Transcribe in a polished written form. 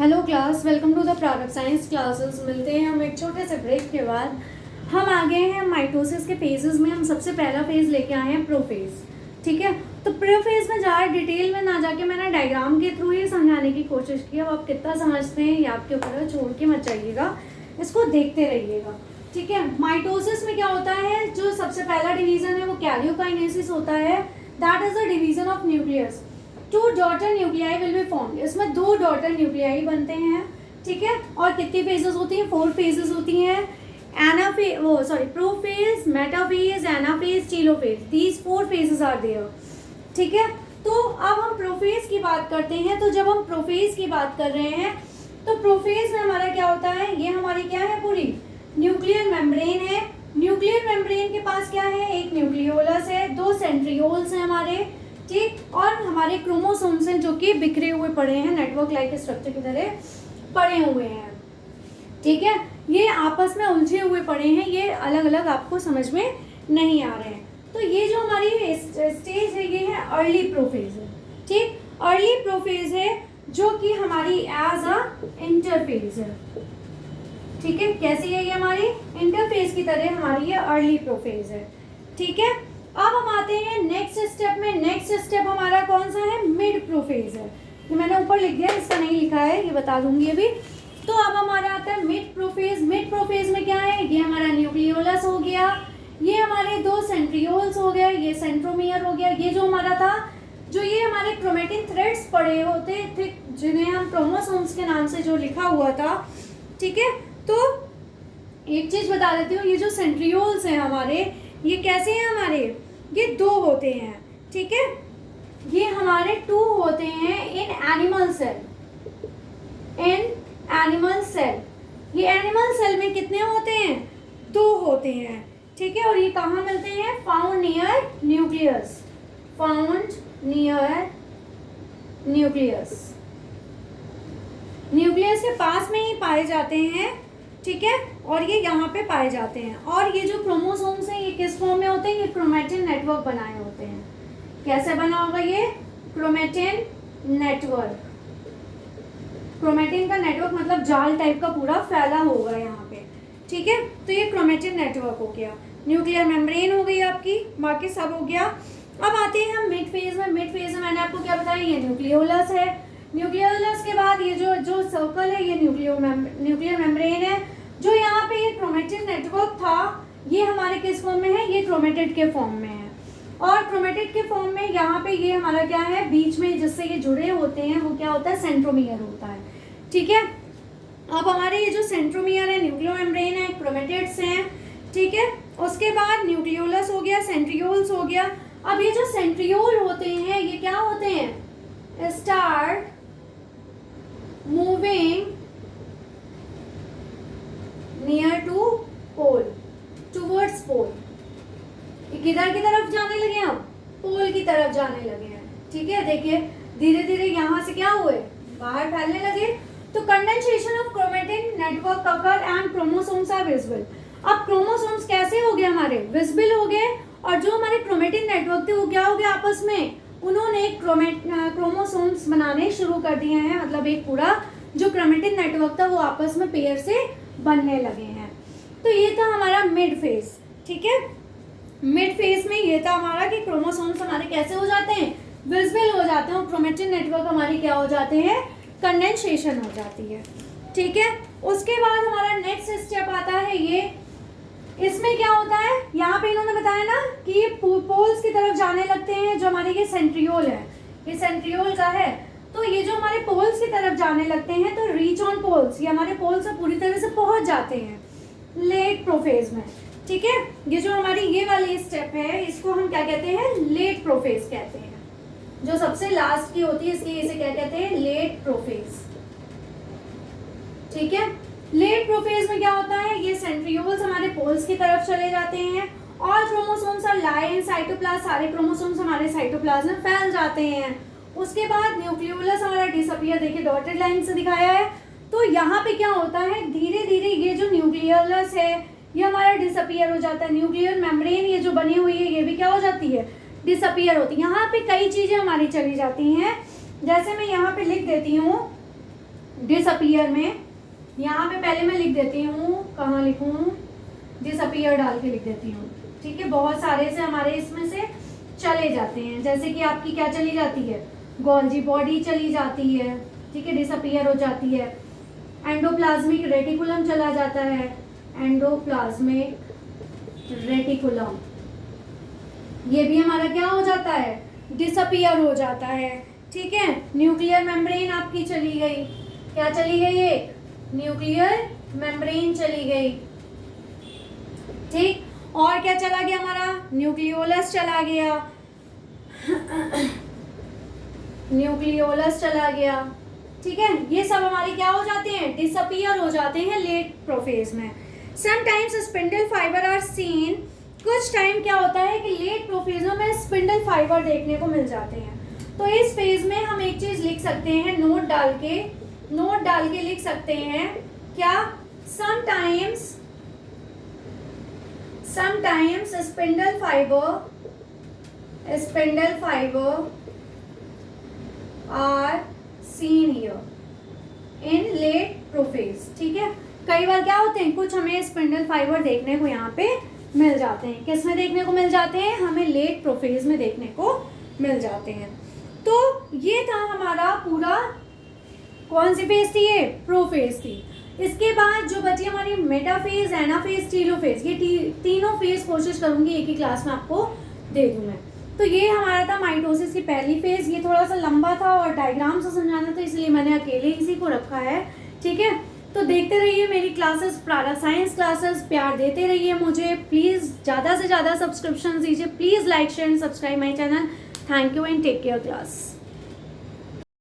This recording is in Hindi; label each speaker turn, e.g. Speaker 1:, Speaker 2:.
Speaker 1: Hello class, welcome to the product science classes. मिलते हैं हम एक छोटे से ब्रेक के बाद। हम आ गए हैं माइटोसिस के फेजेस में। हम सबसे पहला फेज लेके आए हैं प्रोफेज। ठीक है, तो प्रोफेज में ज़्यादा डिटेल में ना जाके मैंने डायग्राम के थ्रू ही समझाने की कोशिश की। अब आप कितना समझते हैं ये आपके ऊपर है, छोड़ के मत जाइएगा, इसको देखते रहिएगा। ठीक है, माइटोसिस में क्या होता है, जो सबसे पहला डिवीजन है वो कैरियोकाइनेसिस होता है। That is the division of nucleus. 2 daughter nuclei will be formed. इसमें 2 डॉटर न्यूक्लियाई बनते हैं। ठीक है, और कितनी फेजेस होती हैं? 4 फेजेस होती हैं। Prophase, metaphase, anaphase, telophase, these 4 phases are there. ठीक है, तो अब हम प्रोफेज की बात करते हैं। तो जब हम प्रोफेज की बात कर रहे हैं तो प्रोफेज में हमारा क्या होता है, ये हमारी क्या है, पूरी न्यूक्लियर मेम्ब्रेन है। न्यूक्लियर मेम्ब्रेन के पास क्या है, एक न्यूक्लियोलस है, 2 सेंट्रियोल्स हैं हमारे। ठीक, और हमारे क्रोमोसोम्स हैं जो कि बिखरे हुए पड़े हैं, नेटवर्क लाइक स्ट्रक्चर की तरह पड़े हुए हैं। ठीक है, ये आपस में उलझे हुए पड़े हैं, ये अलग अलग आपको समझ में नहीं आ रहे हैं। तो ये जो हमारी स्टेज है ये है अर्ली प्रोफेज है। ठीक, अर्ली प्रोफेज है जो कि हमारी एज अ इंटरफेज है। ठीक है, कैसी है ये, हमारी इंटरफेज की तरह हमारी ये अर्ली प्रोफेज है। ठीक है, अब हम आते हैं नेक्स्ट स्टेप में। नेक्स्ट स्टेप हमारा कौन सा है, मिड प्रोफेज है। ये मैंने ऊपर लिख दिया, इसका नहीं लिखा है, ये बता दूंगी अभी। तो अब हमारा आता है मिड प्रोफेज। मिड प्रोफेज में क्या है, ये हमारा न्यूक्लियोलस हो गया, ये हमारे 2 सेंट्रियोल्स हो गए, ये सेंट्रोमियर हो गया। ये जो हमारा था, जो ये हमारे क्रोमेटिन थ्रेड्स पड़े होते थे जिन्हें हम क्रोमोसोम्स के नाम से जो लिखा हुआ था। ठीक है, तो एक चीज बता देती हूँ, ये जो सेंट्रियोल्स हैं हमारे, ये कैसे हैं हमारे, ये 2 होते हैं। ठीक है, ये हमारे 2 होते हैं in animal cell. In animal cell, ये एनिमल सेल में कितने होते हैं, 2 होते हैं। ठीक है, और ये कहाँ मिलते हैं, found near nucleus. Found near nucleus, nucleus के पास में ही पाए जाते हैं। ठीक है, और ये यहाँ पे पाए जाते हैं। और ये जो क्रोमोसोम्स हैं ये किस फॉर्म में होते हैं, ये क्रोमेटिन नेटवर्क बनाए होते हैं। कैसे बना होगा ये, क्रोमेटिन नेटवर्क। क्रोमेटिन का नेटवर्क मतलब जाल टाइप का पूरा फैला होगा यहाँ पे। ठीक है, तो ये क्रोमेटिन नेटवर्क हो गया। न्यूक्लियर मेम्ब्रेन हो गई आपकी, बाकी सब हो गया। अब आते हैं हम मिड फेज में। मिड फेज में मैंने आपको क्या बताया, ये न्यूक्लियोलस है। न्यूक्लियोलस के बाद ये जो सर्कल है ये न्यूक्लियर मेम्ब्रेन है। जो यहाँ पे ये क्रोमेटिन नेटवर्क था, ये हमारे किस फॉर्म में है, ये क्रोमेटिड के फॉर्म में है। और क्रोमेटिड के फॉर्म में यहाँ पे ये हमारा क्या है, बीच में जिससे ये जुड़े होते हैं वो क्या होता है, सेंट्रोमियर होता है। ठीक है, अब हमारे ये जो सेंट्रोमियर है, न्यूक्लियो मेम्ब्रेन है, क्रोमेटिड्स हैं। ठीक है, उसके बाद न्यूक्लियोलस हो गया, सेंट्रियोल्स हो गया। अब ये जो सेंट्रियोल होते हैं ये क्या होते हैं, start moving near to pole, towards pole. ये किधर की तरफ जाने लगे हम, पोल की तरफ जाने लगे हैं। ठीक है, देखिए धीरे धीरे यहाँ से क्या हुए, बाहर फैलने लगे। तो condensation of chromatin network occur and chromosomes are visible. अब क्रोमोसोम्स कैसे हो गए, हमारे विजिबल हो गए। और जो हमारे क्रोमेटिन नेटवर्क थे वो क्या हो गया, आपस में उन्होंने क्रोमोसोम्स बनाने शुरू कर दिए हैं। मतलब एक पूरा जो क्रोमेटिन नेटवर्क था वो आपस में पेयर से बनने लगे हैं। तो ये था हमारा मिड फेज। ठीक है, मिड फेज में ये था हमारा कि क्रोमोसोम्स हमारे कैसे हो जाते हैं, विजिबल हो जाते हैं, और क्रोमेटिन नेटवर्क हमारी क्या हो जाते हैं, कंडेंसेशन हो जाती है। ठीक है, उसके बाद हमारा नेक्स्ट स्टेप आता है ये, इसमें क्या होता है, यहाँ पे इन्होंने बताया ना कि ये पोल्स की तरफ जाने लगते हैं। जो हमारे ये सेंट्रियोल है, ये सेंट्रियोल का है। तो ये जो हमारे पोल्स की तरफ जाने लगते हैं, तो रीच ऑन पोल्स, ये हमारे पोल्स से पूरी तरह से पहुंच जाते हैं लेट प्रोफेज में। ठीक है, ये जो हमारी ये वाली स्टेप है इसको हम क्या कहते हैं, लेट प्रोफेज कहते हैं। जो सबसे लास्ट की होती है इसलिए इसे क्या कहते हैं, लेट प्रोफेज। ठीक है, लेट प्रोफेज में क्या होता है, ये सेंट्रियोल्स हमारे पोल्स की तरफ चले जाते हैं। All chromosomes are lie in cytoplasm, सारे क्रोमोसोम्स हमारे साइटोप्लाज्म में फैल जाते हैं। उसके बाद न्यूक्लियोलस हमारा डिसअपियर, देखिए डॉटेड लाइन से दिखाया है। तो यहाँ पे क्या होता है, धीरे धीरे ये जो न्यूक्लियोलस है ये हमारा डिसअपियर हो जाता है। न्यूक्लियर मेम्ब्रेन ये जो बनी हुई है ये भी क्या हो जाती है, डिसअपियर होती है। यहाँ पे कई चीजें हमारी चली जाती हैं। जैसे मैं यहाँ पे लिख देती हूँ, डिसअपियर में यहाँ पे पहले मैं लिख देती हूँ, कहाँ लिखूँ, डिसअपियर डाल के लिख देती हूँ, ठीक है। बहुत सारे से हमारे इसमें से चले जाते हैं, जैसे कि आपकी क्या चली जाती है, गोल्जी बॉडी चली जाती है, ठीक है, डिसअपियर हो जाती है। एंडोप्लाज्मिक रेटिकुलम चला जाता है, एंडोप्लाज्मिक रेटिकुलम, ये भी हमारा क्या हो जाता है, डिसअपियर हो जाता है, ठीक है। न्यूक्लियर मेम्ब्रेन आपकी चली गई, क्या चली गई, एक न्यूक्लियर मेम्ब्रेन चली गई, ठीक। और क्या चला गया हमारा, न्यूक्लियोलस चला गया, न्यूक्लियोलस चला गया, ठीक है। ये सब हमारे क्या हो जाते हैं, डिसअपियर हो जाते हैं लेट प्रोफेज में। Sometimes spindle fibre are seen, कुछ टाइम क्या होता है कि लेट प्रोफेजों में स्पिंडल फाइबर देखने को मिल जाते हैं। तो इस फेज में हम एक चीज लिख सकते हैं, नोट डाल के लिख सकते हैं क्या, sometimes spindle fibre are seen here in late prophase, ठीक है। कई बार क्या होते हैं, कुछ हमें स्पिंडल फाइबर देखने को यहाँ पे मिल जाते हैं, किस में देखने को मिल जाते हैं, हमें लेट प्रोफेज में देखने को मिल जाते हैं। तो ये था हमारा पूरा, कौन सी फेज थी ये, प्रोफेज थी। इसके बाद जो बची हमारी मेटाफेज, एनाफेज, टीलोफेज, ये तीनों फेज कोशिश करूंगी एक ही क्लास में आपको दे दूं मैं। तो ये हमारा था माइटोसिस की पहली फेज, ये थोड़ा सा लंबा था और डायग्राम से समझाना था, इसलिए मैंने अकेले इसी को रखा है, ठीक है। तो देखते रहिए मेरी क्लासेस, प्रारा साइंस क्लासेस, प्यार देते रहिए मुझे, प्लीज़ ज़्यादा से ज़्यादा सब्सक्रिप्शन दीजिए, please like share and subscribe my channel. Thank you and take care class.